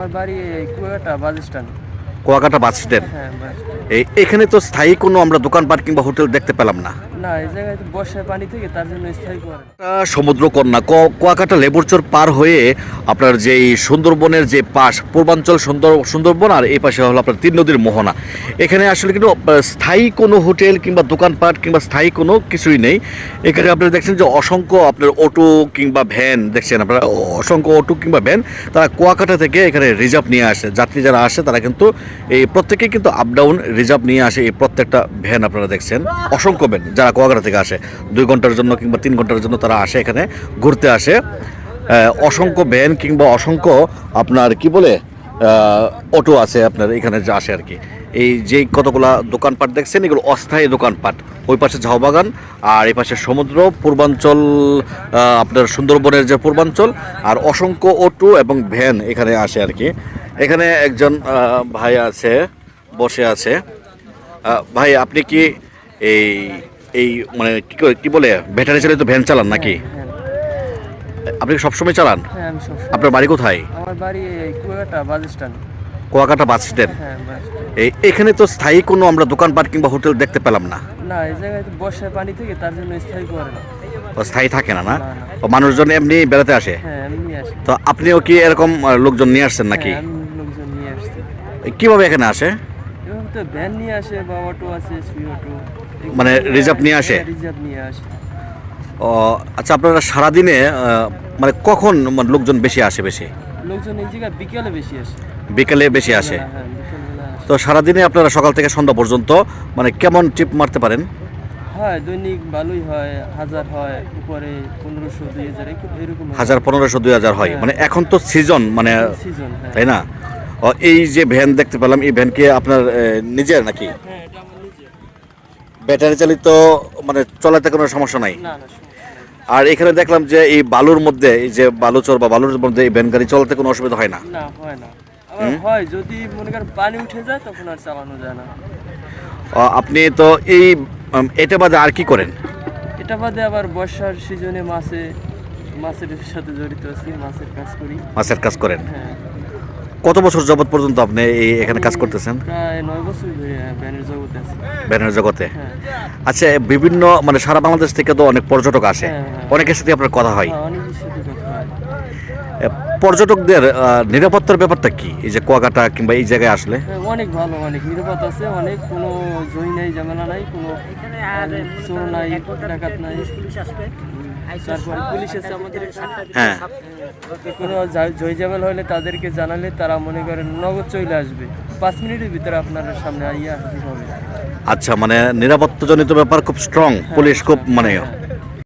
আমার বাড়ি এই Kuakata bus stand. Kuakata bus stand. হ্যাঁ, বাস স্ট্যান্ড। এখানে তো স্থায়ী কোনো আমরা দোকানপাট কিংবা হোটেল দেখতে পেলাম না। না, এই জায়গায় তো বর্ষায় পানি থেকে তার জন্য স্থায়ী করে না। সমুদ্রকন্যা কুয়াকাটা লেবুরচর পার হয়ে আপনার যেই সুন্দরবনের যে পাশ পূর্বাঞ্চল সুন্দরবন আর এই পাশে হলো আপনার তিন নদীর মোহনা। এখানে আসলে কিন্তু স্থায়ী কোনো হোটেল কিংবা দোকানপাট কিংবা স্থায়ী কোনো কিছুই নেই। এখানে আপনারা দেখছেন যে অসংখ্য আপনার অটো কিংবা ভ্যান দেখছেন, আপনারা অসংখ্য অটো কিংবা ভ্যান তারা কুয়াকাটা থেকে এখানে রিজার্ভ নিয়ে আসে। যাত্রী যারা আসে তারা কিন্তু এই প্রত্যেকেই কিন্তু আপ ডাউন রিজার্ভ নিয়ে আসে। এই প্রত্যেকটা ভ্যান আপনারা দেখছেন, অসংখ্য ভ্যান যারা কুয়াকাটা থেকে আসে 2 ঘন্টার জন্য কিংবা 3 ঘন্টার জন্য তারা আসে, এখানে ঘুরতে আসে। অসংখ্য ভ্যান কিংবা অসংখ্য আপনার কি বলে অটো আছে আপনার এখানে যা আসে আর কি। এই যে কতগুলা দোকানপাট দেখছেন এগুলো অস্থায়ী দোকানপাট। ওই পাশে ঝাউবাগান আর এই পাশে সমুদ্র পূর্বাঞ্চল, আপনার সুন্দরবনের যে পূর্বাঞ্চল, আর অসংখ্য অটো এবং ভ্যান এখানে আসে আর কি। এখানে একজন ভাই আছে, বসে আছে। ভাই আপনি কি এই এই মানে কি বলে ব্যাটারি চালিত ভ্যান চালান নাকি? হ্যাঁ, আপনি কি সবসময় চালান? হ্যাঁ, আমি সবসময়। আপনার বাড়ি কোথায়? আমার বাড়ি এই Kuakata bus stand. Kuakata bus stand. হ্যাঁ, বাস স্ট্যান্ড। এখানে তো স্থায়ী কোনো আমরা দোকানপাট কিংবা হোটেল দেখতে পেলাম না। না, এই জায়গায় তো বর্ষায় পানি থেকে তার জন্য স্থায়ী করে না। স্থায়ী থাকে না না? না, না। ও মানুষজন এমনি বেড়াতে আসে। হ্যাঁ, আমি নিয়ে আসি। তো আপনিও কি এরকম লোকজন নিয়ে আসছেন নাকি? হ্যাঁ, আমি লোকজন নিয়ে আসছি। কিভাবে এখানে আসে? এভাবে তো ভ্যান নিয়ে আসে বা অটো আছে, সুই অটো। মানে রিজার্ভ নিয়ে আসে? রিজার্ভ নিয়ে আসে। ও আচ্ছা, আপনারা সারাদিনে মানে কখন লোকজন বেশি আসে? বেশি লোকজন এই জায়গায় বিকেলে বেশি আসে। বিকেলে বেশি আসে। হ্যাঁ, বিকেলবেলা আসে। তো সারাদিনে আপনারা সকাল থেকে সন্ধ্যা পর্যন্ত মানে কেমন ট্রিপ মারতে পারেন? হয় দৈনিক ভালোই হয়, 1000 হয়, উপরে 1500 2000 এরকম হয়। 1000 1500 2000 হয়। হ্যাঁ। মানে এখন তো সিজন মানে, সিজন। হ্যাঁ, তাই না? এই যে ভ্যান দেখতে পেলাম, এই ভ্যান কি আপনার নিজের নাকি? হ্যাঁ, এটা আমার নিজে। ব্যাটারি চালিত, মানে চলাতে কোনো সমস্যা নাই? না, না, সমস্যা নাই। আর এখানে দেখলাম যে এই বালুর মধ্যে, এই যে বালুচর বা বালুর মধ্যে এই ভ্যান গাড়ি চলাতে কোনো অসুবিধা হয় না? না, হয় না। আবার হয় যদি মনে করেন পানি উঠে যায় তখন আর চালানো যায় না। আপনি তো এই এটা বাদে আর কি করেন? এটা বাদে আবার বর্ষার সিজনে মাছের সাথে জড়িত আছি, মাছের কাজ করি। মাছের কাজ করেন? হ্যাঁ। কত বছর যাবত পর্যন্ত আপনি এখানে কাজ করতেছেন? প্রায় 9 বছর ধরে ব্যানের জগতে আছি। ভ্যানের জগতে? হ্যাঁ। আচ্ছা, বিভিন্ন মানে সারা বাংলাদেশ থেকে তো অনেক পর্যটক আসে, হ্যাঁ, হ্যাঁ। অনেকের সাথে আপনার কথা হয়। হ্যাঁ, অনেকের সাথে কথা হয়। পর্যটকদের নিরাপত্তার ব্যাপারটা কি এই যে কুয়াকাটা কিংবা এই জায়গায় আসলে? হ্যাঁ, অনেক ভালো, অনেক নিরাপদ আছে, অনেক কোনো জয় নাই, ঝামেলা নাই, কোনো চোর নাই, ডাকাত নাই। তারপর পুলিশ আছে আমাদের। হ্যাঁ। কোনো জয় ঝামেলা হলে তাদেরকে জানালে তারা মনে করেন নগদ চলে আসবে, 5 মিনিটের ভিতরে আপনার সামনে আইয়া হাজির হবে। আচ্ছা, মানে নিরাপত্তাজনিত ব্যাপার খুব স্ট্রং, পুলিশ খুব মানে